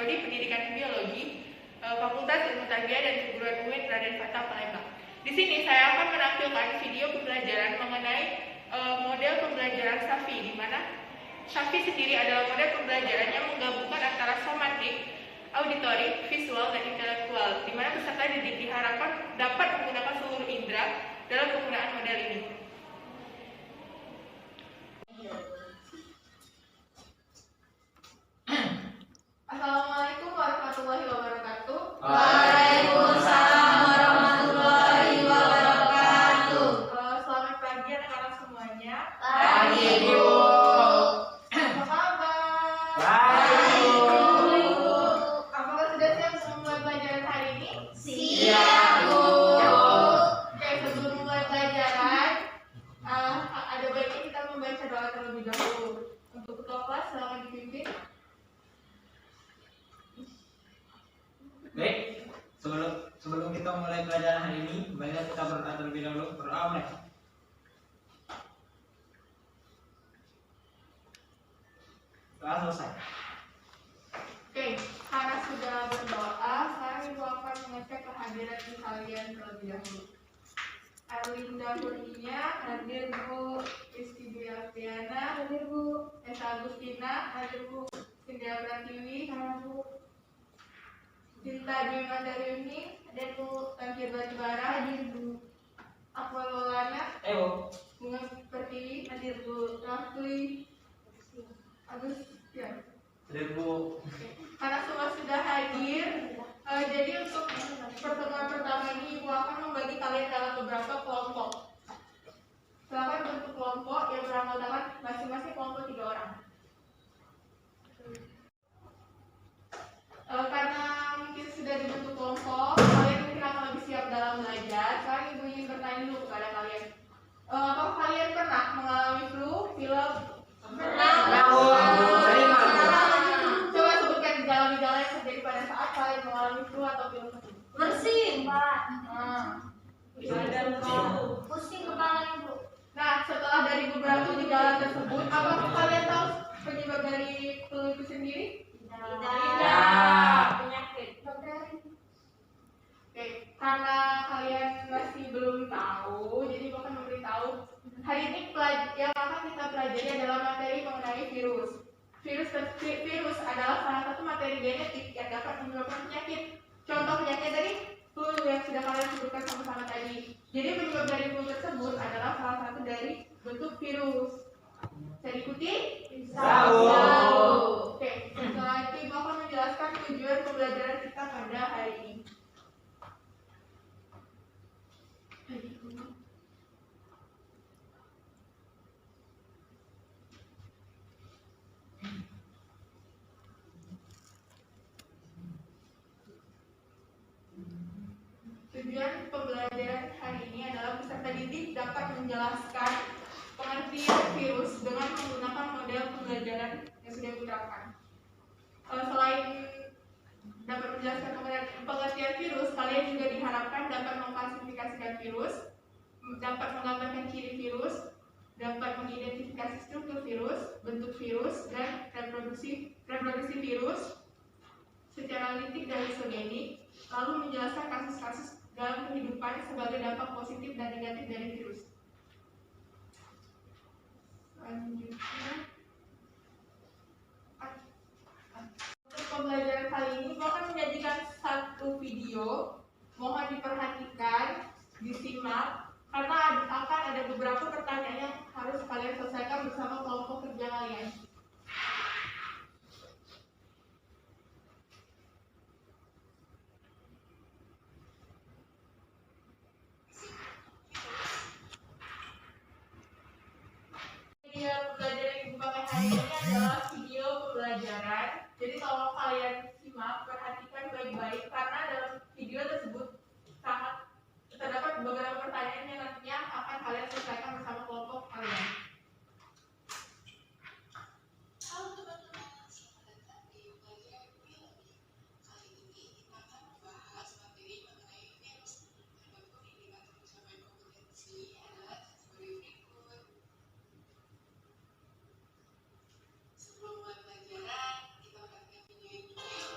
Prodi Pendidikan Biologi, Fakultas Ilmu Tarbiyah dan Keguruan UIN Raden Fatah Palembang. Di sini saya akan menampilkan video pembelajaran mengenai model pembelajaran SAFI, di mana SAFI sendiri adalah model pembelajaran yang menggabungkan antara somatik, auditorik, visual, dan intelektual, di mana peserta didik diharapkan dapat menggunakan seluruh indera dalam penggunaan model ini. Assalamualaikum warahmatullahi wabarakatuh. Waalaikumsalam warahmatullahi wabarakatuh. Selamat pagi anak-anak semuanya. Pagi, Bu. Apa kabar? Baik, Bu. Apakah sudah siap untuk memulai pelajaran hari ini? Siap, Bu. Oke, sebelum mulai pelajaran, ada baiknya kita membaca doa terlebih dahulu. Untuk ketua kelas, silakan dipimpin. Baik, sebelum kita mulai pelajaran hari ini, marilah kita berdoa terlebih dahulu. Berdoa mulai. Doa selesai. Oke, karena sudah berdoa, sekarang ibu akan mengecek kehadiran kalian terlebih dahulu. Arlinda Kurnia, hadir Bu. Rizky Dwi Alfiana, hadir Bu. Esa Agustina, hadir Bu. Cynthia Pratiwi, hadir Bu. Cinta Dwi Mandariuni, hadir Bu. Tangkir Batubara, hadir Bu. Aqua Lolana, Bu. Bunga Pertiwi, hadir Bu. Rafli Agus, ya. Hadir Bu. Karena semua sudah hadir, jadi untuk pertemuan pertama ini Ibu akan membagi kalian dalam beberapa kelompok. Silakan bentuk kelompok yang beranggotakan masing-masing kelompok 3 orang. Karena mungkin sudah dibentuk kelompok, kalian mungkin akan lebih siap dalam belajar. Sekarang Ibu ingin bertanya dulu kepada kalian. Apakah kalian pernah mengalami flu, pilek? Pernah. Coba sebutkan gejala-gejala yang terjadi pada saat kalian mengalami flu atau pilek tersebut. Bersin, Pak. Badan kamu. Pusing kepala, Bu. Nah, setelah dari beberapa gejala tersebut, apakah kalian tahu penyebab dari flu itu sendiri? Tidak. Penyakit. Oke, karena kalian masih belum tahu, jadi aku akan memberitahu. Hari ini yang akan kita pelajari adalah materi mengenai virus. Virus adalah salah satu materi genetik yang dapat menyebabkan penyakit. Contoh penyakit dari flu yang sudah kalian sebutkan sama-sama tadi. Jadi penyebab dari flu tersebut adalah salah satu dari bentuk virus. Bisa diikuti? Tahu. Oke, setelah itu Ibu akan menjelaskan tujuan pembelajaran kita pada hari ini. Tujuan pembelajaran hari ini adalah peserta didik dapat menjelaskan pengertian virus dengan menggunakan model pembelajaran yang sudah diterapkan. Selain dapat menjelaskan pengertian virus, kalian juga diharapkan dapat mengklasifikasikan virus, dapat menggambarkan ciri virus, dapat mengidentifikasi struktur virus, bentuk virus, dan reproduksi virus secara litik dan isogenik, lalu menjelaskan kasus-kasus dalam kehidupan sebagai dampak positif dan negatif dari virus. Selanjutnya, untuk pembelajaran kali ini, saya akan menyajikan satu video. Mohon diperhatikan, disimak, karena akan ada beberapa pertanyaan yang harus kalian selesaikan bersama kelompok kerja kalian. Video pembelajaran yang Ibu pakai hari ini adalah video pembelajaran. Jadi tolong kalian simak, perhatikan baik-baik karena dalam video tersebut sangat terdapat beberapa pertanyaan yang nantinya akan kalian selesaikan bersama kelompok kalian. Halo teman-teman, selamat datang di pelajaran biologi. Kali ini kita akan membahas materi mengenai virus. Adapun indikator pencapaian kompetensi adalah kategori berikut. Sebelum mulai pelajaran, kita perhatikan video ini.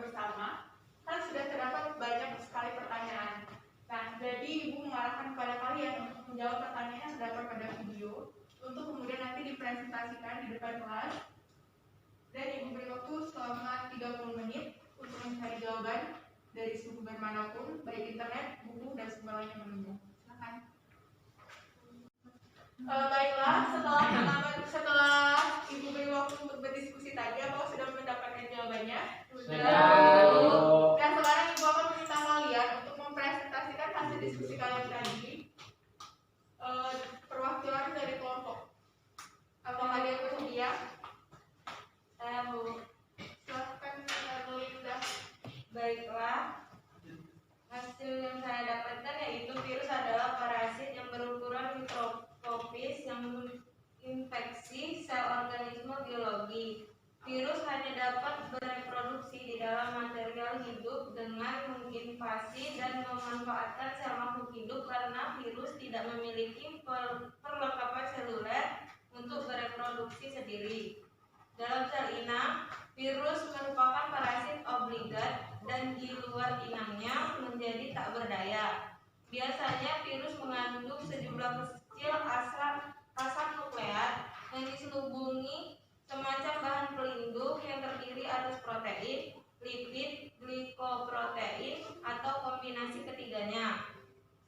bersama, kan sudah terdapat banyak sekali pertanyaan. Nah, jadi Ibu mengarahkan kepada kalian untuk menjawab pertanyaan yang terdapat pada video, untuk kemudian nanti dipresentasikan di depan kelas. Dan Ibu beri waktu selama 30 menit untuk mencari jawaban dari sumber manapun, baik internet, buku, dan sumber lain yang menunjuk. Silakan. Baiklah, setelah Ibu beri waktu untuk berdiskusi tadi, apakah sudah mendapatkan jawabannya? Sudah. Dan sekarang Ibu akan meminta kalian untuk mempresentasikan hasil diskusi kalian tadi. Perwakilan dari kelompok. Apakah ada yang bersedia? Saya Bu. Silakan Linda. Baiklah. Hasil yang saya dapatkan yaitu virus adalah parasit yang berukuran mikroskopis yang menginfeksi sel organisme biologi. Virus hanya dapat bereproduksi di dalam material hidup dengan menginvasi dan memanfaatkan sel makhluk hidup karena virus tidak memiliki perlengkapan seluler untuk bereproduksi sendiri. Dalam sel inang, virus merupakan parasit obligat dan di luar inangnya menjadi tak berdaya. Biasanya virus mengandung sejumlah kecil asam nukleat yang diselubungi semacam bahan pelindung yang terdiri atas protein, lipid, glikoprotein, atau kombinasi ketiganya.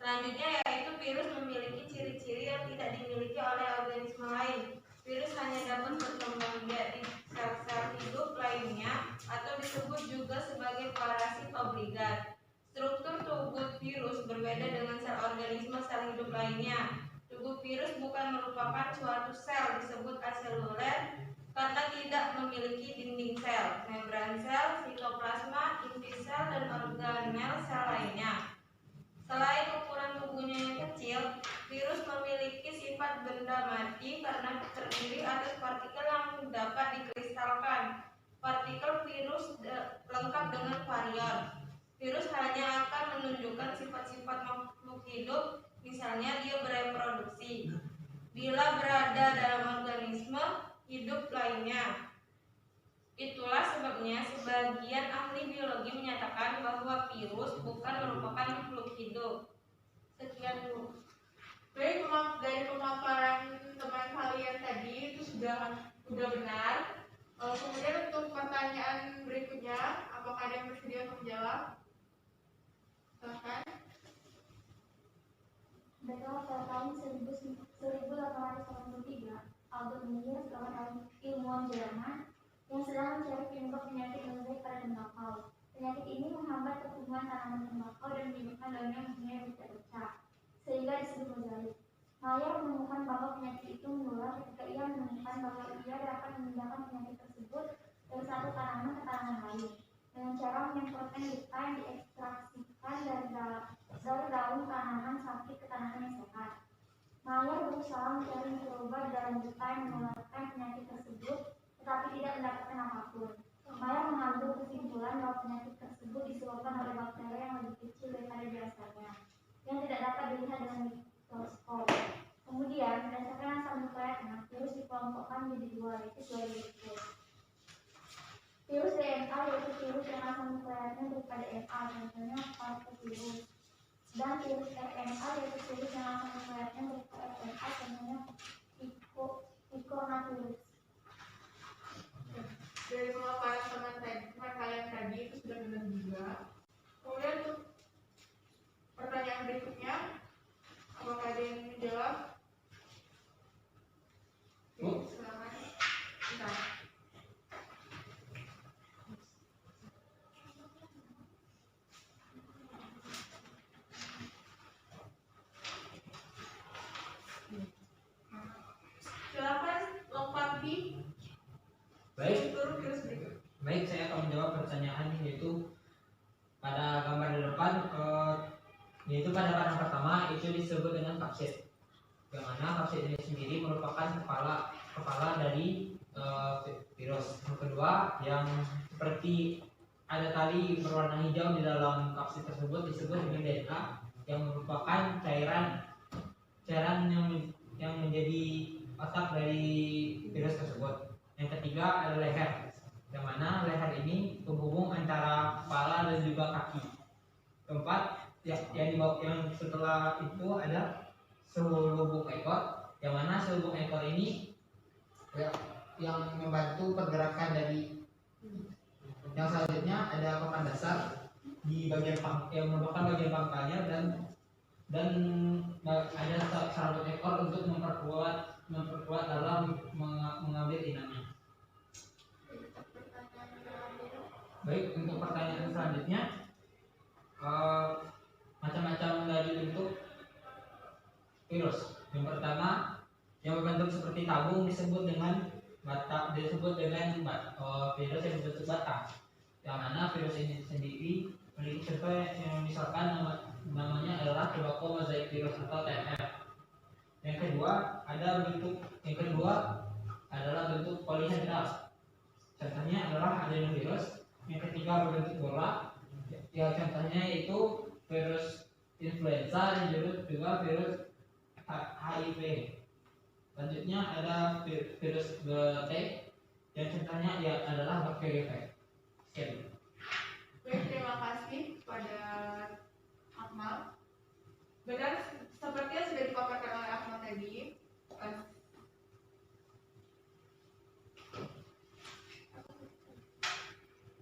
Selanjutnya yaitu virus memiliki ciri-ciri yang tidak dimiliki oleh organisme lain. Virus hanya dapat berkembang biak di sel-sel hidup lainnya atau disebut juga sebagai parasit obligat. Struktur tubuh virus berbeda dengan sel organisme sel hidup lainnya. Tubuh virus bukan merupakan suatu sel disebut aseluler karena tidak memiliki dinding sel, membran sel, sitoplasma, inti sel, dan organel sel lainnya. Selain ukuran tubuhnya yang kecil, virus memiliki sifat benda mati karena terdiri atas partikel yang dapat dikristalkan. Partikel virus lengkap dengan varian. Virus hanya akan menunjukkan sifat-sifat makhluk hidup, misalnya dia bereproduksi, bila berada dalam organisme hidup lainnya. Itulah sebabnya sebagian ahli biologi menyatakan bahwa virus bukan merupakan makhluk hidup. Sekian dulu. Baik, dari pemaparan teman kalian tadi itu sudah benar. Kemudian untuk pertanyaan berikutnya, apakah ada yang bersedia untuk menjawab? Silakan. Baiklah, pada tahun 1883, Albert Meyer, seorang ilmuwan Jerman yang sedang mencari penyebab penyakit menular pada tembakau. Penyakit ini menghambat pertumbuhan tanaman tembakau dan menyebabkan daunnya mempunyai bercak-bercak, sehingga disebut mozaik. Meyer menemukan bahwa penyakit itu menular ketika ia menemukan bahwa ia dapat memindahkan penyakit tersebut dari satu tanaman ke tanaman lain dengan cara menyemprotkan getah yang diekstraksikan dari daun tanaman sakit ke tanaman yang sehat. Meyer berusaha mencari mikroba di dalam getah yang menularkan penyakit tersebut, tetapi tidak mendapatkan apapun. Meyer mengambil kesimpulan bahwa penyakit tersebut disebabkan oleh bakteri yang lebih kecil daripada biasanya, yang tidak dapat dilihat dengan mikroskop. Kemudian, berdasarkan asal nukleatnya, virus dikelompokkan menjadi dua, yaitu dua virus. Virus DNA yaitu virus yang asal nukleatnya berupa DNA, contohnya parvovirus. Dan virus RNA yaitu virus yang asal nukleatnya berupa RNA, contohnya picornavirus. Dari pemaparan teman kalian tadi itu sudah benar juga. Kemudian untuk pertanyaan berikutnya, apakah ada yang menjawab? Silakan. Bentar. Silakan lengkapi Baik, seluruh virus berikut. baik, saya akan menjawab pertanyaan yaitu pada gambar di depan, yaitu pada barang pertama itu disebut dengan kapsid, yang mana kapsid ini sendiri merupakan kepala dari virus. Yang kedua, yang seperti ada tali berwarna hijau di dalam kapsid tersebut disebut dengan DNA, yang merupakan cairan yang menjadi otak dari virus tersebut. Yang ketiga adalah leher. yang mana leher ini penghubung antara kepala dan juga kaki. Keempat, yang setelah itu ada selubung ekor, yang mana selubung ekor ini yang membantu pergerakan dari. Yang selanjutnya ada papan dasar di bagian yang merupakan bagian pangkalnya dan ada sarung ekor untuk memperkuat dalam mengambil inangnya. Baik, untuk pertanyaan selanjutnya, macam-macam dari bentuk virus. Yang pertama, yang berbentuk seperti tabung disebut dengan virus yang berbentuk batang. Yang mana virus ini sendiri memiliki contoh yang misalkan namanya adalah tobacco mosaic virus atau TMF. Yang kedua adalah bentuk polyhedral. Contohnya adalah adenovirus. Yang ketiga berbentuk bola. Yang contohnya yaitu virus influenza dan juga virus HIV. Selanjutnya ada virus T yang contohnya adalah bakteri. Sekian. Baik, terima kasih kepada Akmal. Benar seperti yang sudah dipaparkan oleh Akmal tadi,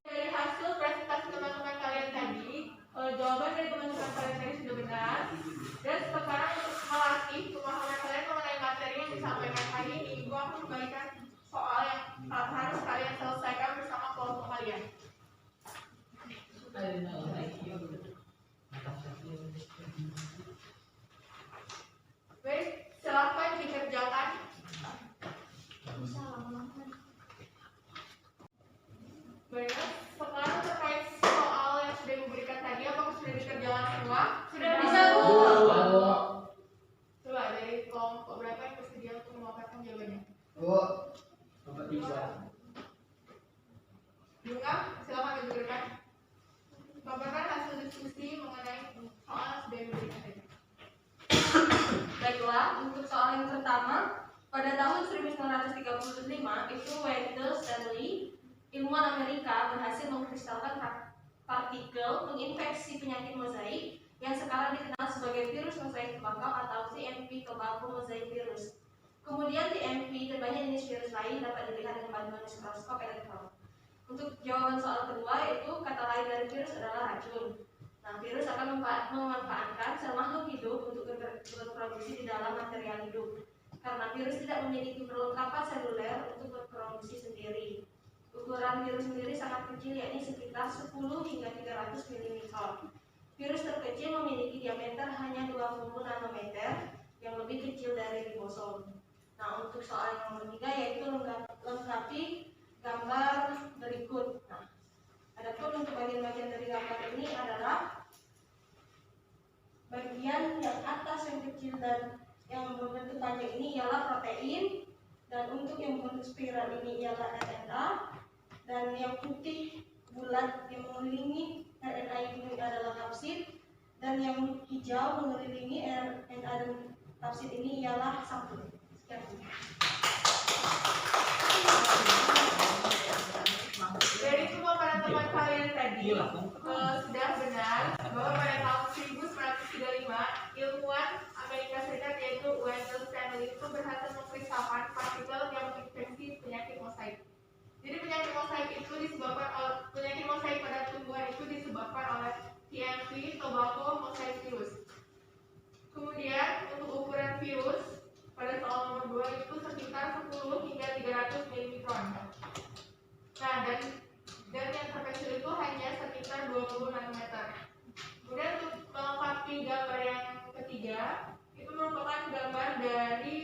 dari hasil presentasi teman-teman kalian tadi, jawaban dari teman-teman kalian tadi sudah benar. Dan sekarang untuk melatih pemahaman kalian mengenai materi yang disampaikan hari ini, Ibu akan memberikan soal yang harus kalian selesaikan bersama kelompok kalian. Baik, silakan dikerjakan. Baik, sekarang terkait soal yang sudah diberikan tadi, apakah sudah dikerjakan semua? Sudah bisa, Bu. Coba dari kelompok berapa yang bersedia untuk memaparkan jawabannya? Bisa. Bunga, silakan diberikan. Paparkan hasil diskusi mengenai soal yang sudah diberikan tadi. Baiklah, untuk soal yang pertama, pada tahun 1935 itu Wendell Stanley, ilmuwan Amerika, berhasil mengkristalkan partikel menginfeksi penyakit mozaik yang sekarang dikenal sebagai virus mozaik tembakau atau TMP tobacco mosaic virus. Kemudian TMP dan banyak jenis virus lain dapat dilihat dengan bantuan mikroskop elektron. Untuk jawaban soal kedua, itu kata lain dari virus adalah racun. Nah, virus akan memanfaatkan sel makhluk hidup untuk berproduksi di dalam material hidup. Karena virus tidak memiliki perlengkapan seluler untuk berproduksi sendiri. Ukuran virus sendiri sangat kecil, yakni sekitar 10 hingga 300 mm. Virus terkecil memiliki diameter hanya 20 nanometer, yang lebih kecil dari ribosom. Nah, untuk soal yang nomor 3 yaitu lengkapi gambar berikut. Nah, adapun untuk bagian-bagian dari gambar ini adalah bagian yang atas yang kecil dan yang berbentuk panjang ini ialah protein, dan untuk yang berbentuk spiral ini ialah RNA, dan yang putih bulat yang mengelilingi RNA ini adalah kapsid, dan yang hijau mengelilingi RNA dan kapsid ini ialah sampul. Sekian. Dari semua para teman kalian tadi sudah benar bahwa pada tahun 1935 ilmuwan Amerika Serikat yaitu Wendell Stanley itu berhasil mengkristalkan partikel yang menginfeksi penyakit mosaik. Jadi penyakit mosaik pada tumbuhan itu disebabkan oleh TMP tobacco mosaic virus. Kemudian untuk ukuran virus pada soal nomor 2 itu sekitar 10 hingga 300 mikron. Nah, dan yang terkecil itu hanya sekitar 20 nanometer. Kemudian untuk melengkapi gambar yang ketiga, itu merupakan gambar dari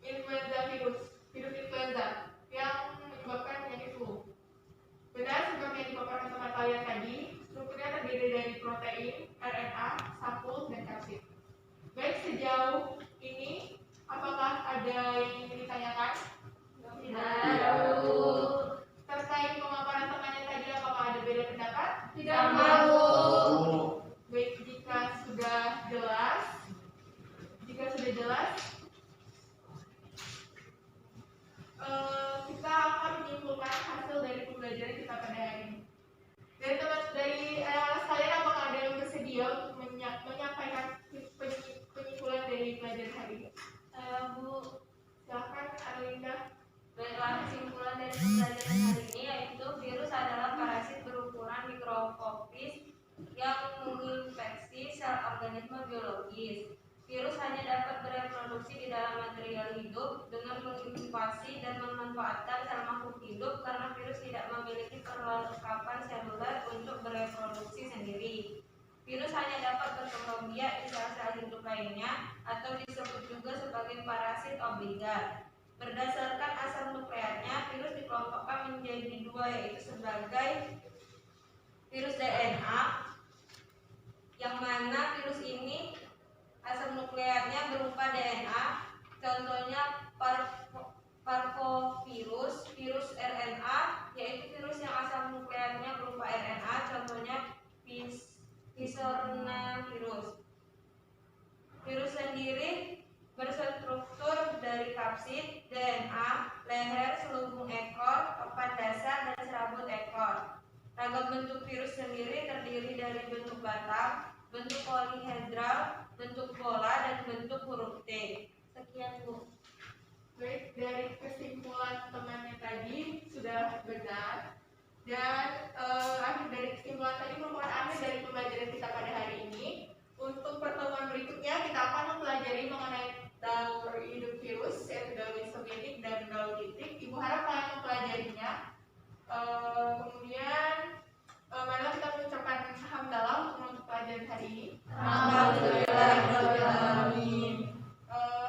influenza virus influenza yang menyebabkan penyakit flu. Benar seperti yang dipaparkan teman kalian tadi, strukturnya terdiri dari protein, RNA, sampul, dan kapsid. Baik, sejauh ini apakah ada yang ingin ditanyakan? Tidak. Terkait pemaparan temannya tadi, apakah ada beda pendapat? Tidak tahu. Baik, jika sudah jelas, kita akan menyimpulkan hasil Ida. Baiklah, kesimpulan dari pembelajaran hari ini yaitu virus adalah parasit berukuran mikroskopis yang menginfeksi sel organisme biologis. Virus hanya dapat bereproduksi di dalam material hidup dengan menginvasi dan memanfaatkan sel makhluk hidup karena virus tidak memiliki perlengkapan seluler untuk bereproduksi sendiri. Virus hanya dapat berkembang biak di sel-sel hidup lainnya atau disebut juga sebagai parasit obligat. Berdasarkan asal nukleatnya, virus dikelompokkan menjadi dua, yaitu sebagai virus DNA, yang mana virus ini asal nukleatnya berupa DNA, contohnya parvovirus, virus RNA, yaitu virus yang asal nukleatnya berupa RNA, contohnya Pfizer-virus. Virus sendiri berstruktur dari kapsid, DNA, leher, selubung ekor, papan dasar, dan serabut ekor. Ragam bentuk virus sendiri terdiri dari bentuk batang, bentuk polihedral, bentuk bola, dan bentuk huruf T. Sekian, Bu. Baik, dari kesimpulan temannya tadi sudah benar. Dan akhir dari kesimpulan tadi merupakan akhir dari pembelajaran kita pada hari ini. Untuk pertemuan berikutnya kita akan mempelajari mengenai daur hidup virus, yaitu daur isogenik dan daur litik. Ibu harap kalian mempelajarinya. Kemudian marilah kita mengucapkan hamdalah untuk menutup pelajaran hari ini. Alhamdulillahirobbilalamin.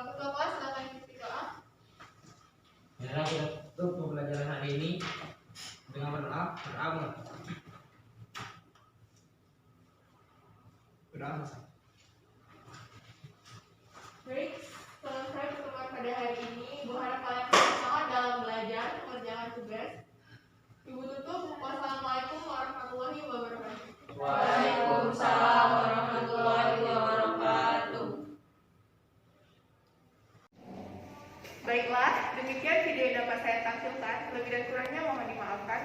Ketua kelas silakan ikuti doa. Marilah kita tutup pembelajaran hari ini dengan berdoa. Baik, selesai pertemuan pada hari ini. Ibu harap kalian semangat dalam belajar, mengerjakan tugas. Ibu tutup. Wassalamualaikum warahmatullahi wabarakatuh. Waalaikumsalam warahmatullahi wabarakatuh. Baiklah, demikian video yang dapat saya tampilkan. Lebih dan kurangnya mohon dimaafkan.